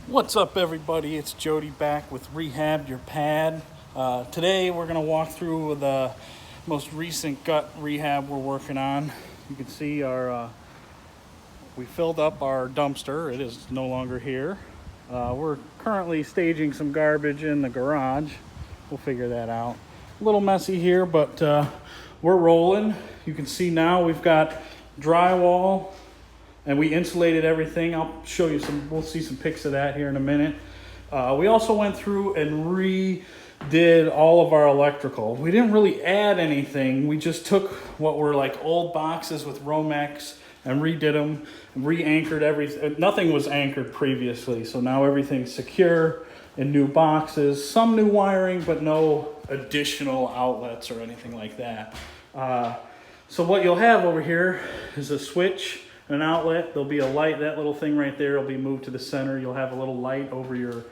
What's up, everybody? It's Jody back with Rehab Your Pad. Today we're going to walk through the most recent gut rehab we're working on. You can see we filled up our dumpster. It is no longer here. We're currently staging some garbage in the garage. We'll figure that out. A little messy here, but we're rolling. You can see now we've got drywall. And we insulated everything. I'll show you we'll see some pics of that here in a minute. We also went through and redid all of our electrical. We didn't really add anything. We just took what were like old boxes with Romex and redid them, re-anchored everything. Nothing was anchored previously, so now everything's secure in new boxes. Some new wiring, but no additional outlets or anything like that. So what you'll have over here is a switch, an outlet. There'll be a light. That little thing right there will be moved to the center. You'll have a little light over your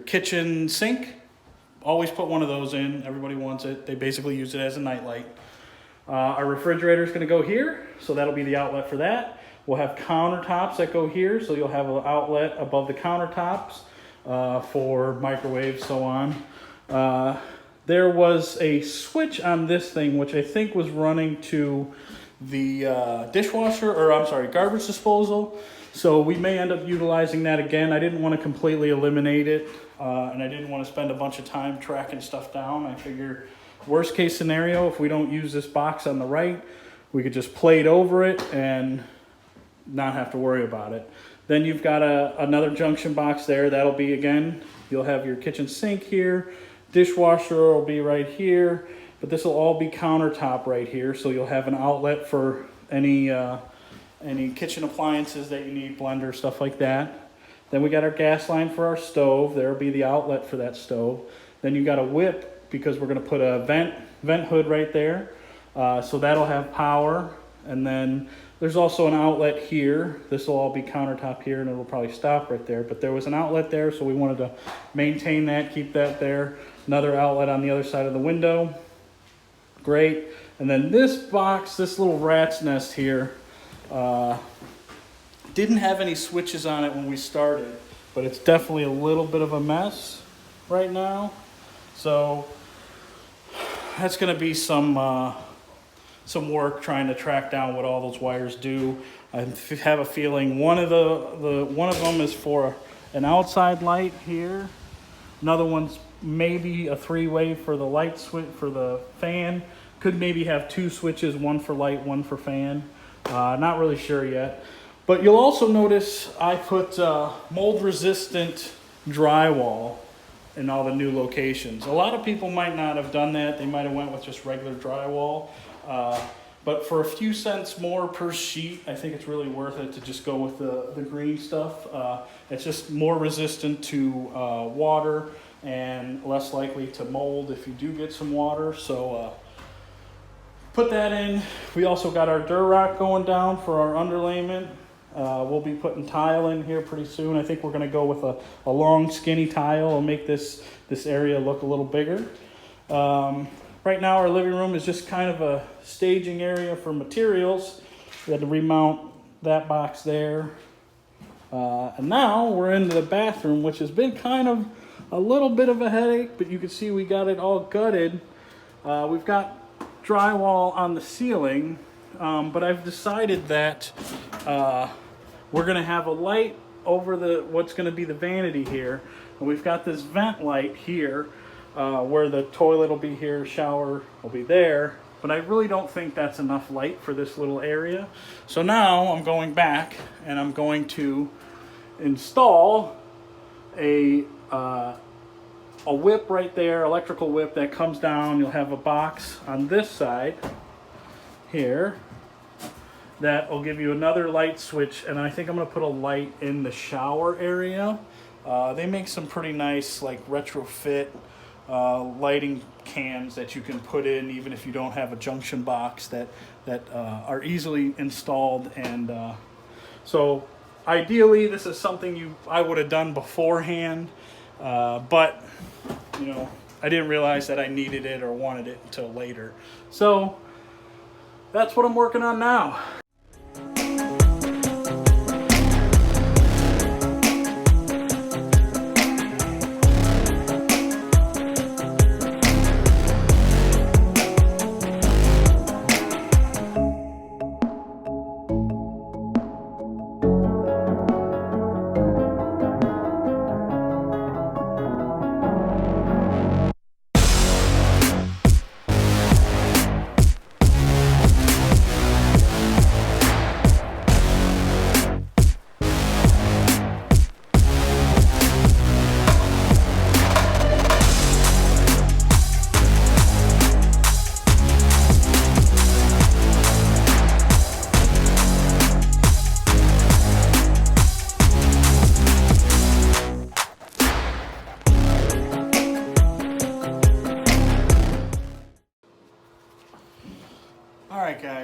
kitchen sink. Always put one of those in. Everybody wants it. They basically use it as a night light. Our refrigerator is going to go here, so that'll be the outlet for that. We'll have countertops that go here, so you'll have an outlet above the countertops for microwaves, so on. There was a switch on this thing, which I think was running to the garbage disposal. So we may end up utilizing that again. I didn't want to completely eliminate it, and I didn't want to spend a bunch of time tracking stuff down. I figure worst case scenario, if we don't use this box on the right, we could just plate over it and not have to worry about it. Then you've got another junction box there. That'll be, again, you'll have your kitchen sink here, dishwasher will be right here. But this will all be countertop right here, so you'll have an outlet for any kitchen appliances that you need, blender, stuff like that. Then we got our gas line for our stove. There'll be the outlet for that stove. Then you got a whip because we're going to put a vent hood right there, so that'll have power. And then there's also an outlet here. This will all be countertop here, and it'll probably stop right there. But there was an outlet there, so we wanted to maintain that, keep that there. Another outlet on the other side of the window. Great. And then this box, this little rat's nest here, didn't have any switches on it when we started, but it's definitely a little bit of a mess right now. So that's going to be some work trying to track down what all those wires do. I have a feeling one of them is for an outside light here. Another one's maybe a three-way for the light switch for the fan. Could maybe have two switches, one for light, one for fan. Not really sure yet. But you'll also notice I put mold-resistant drywall in all the new locations. A lot of people might not have done that. They might have went with just regular drywall. But for a few cents more per sheet, I think it's really worth it to just go with the green stuff. It's just more resistant to water and less likely to mold if you do get some water. So put that in. We also got our Durarock going down for our underlayment. We'll be putting tile in here pretty soon. I think we're going to go with a long skinny tile and make this area look a little bigger. Right now our living room is just kind of a staging area for materials. We had to remount that box there. And now we're into the bathroom, which has been kind of a little bit of a headache, but you can see we got it all gutted. We've got drywall on the ceiling, but I've decided that we're going to have a light over what's going to be the vanity here. And we've got this vent light here where the toilet will be here, shower will be there. But I really don't think that's enough light for this little area. So now I'm going back and I'm going to install a whip right there, electrical whip that comes down. You'll have a box on this side here that will give you another light switch, and I think I'm going to put a light in the shower area. They make some pretty nice like retrofit lighting cams that you can put in even if you don't have a junction box that are easily installed. And so ideally this is something I would have done beforehand, but you know, I didn't realize that I needed it or wanted it until later. So that's what I'm working on now.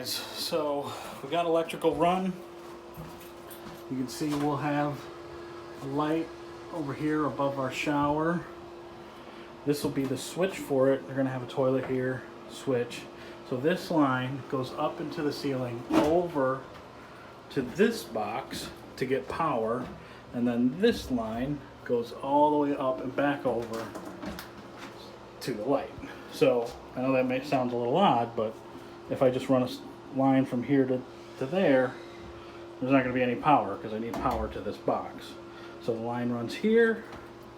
guys, so we got electrical run. You can see we'll have a light over here above our shower. This will be the switch for it. They're gonna have a toilet here, switch. So this line goes up into the ceiling over to this box to get power, and then this line goes all the way up and back over to the light. So I know that sounds a little odd, but if I just run a line from here to there, there's not going to be any power because I need power to this box. So the line runs here,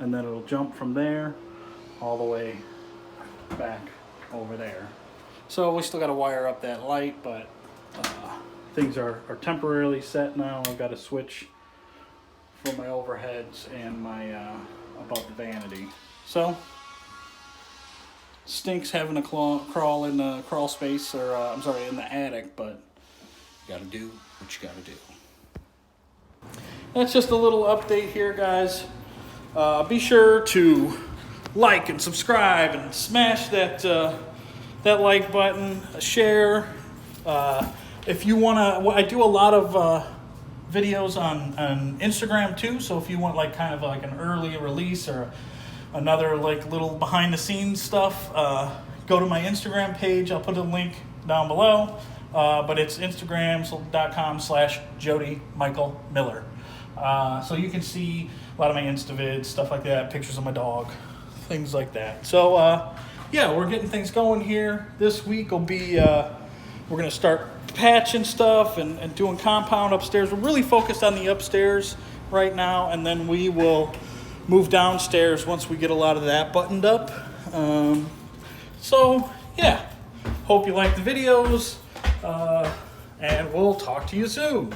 and then it'll jump from there all the way back over there. So we still got to wire up that light, but things are temporarily set now. I've got a switch for my overheads and my above the vanity. So stinks having to crawl in the crawl space, or I'm sorry, in the attic, but you gotta do what you gotta do. That's just a little update here, guys. Be sure to like and subscribe and smash that like button, share. If you wanna, I do a lot of videos on Instagram too, so if you want like kind of like an early release or another like little behind the scenes stuff, go to my Instagram page. I'll put a link down below, but it's instagram.com/Jody Michael Miller. So you can see a lot of my Instavids, stuff like that, pictures of my dog, things like that. So yeah, we're getting things going here. This week will be, we're gonna start patching stuff and doing compound upstairs. We're really focused on the upstairs right now, and then we will move downstairs once we get a lot of that buttoned up. So yeah, hope you like the videos, and we'll talk to you soon.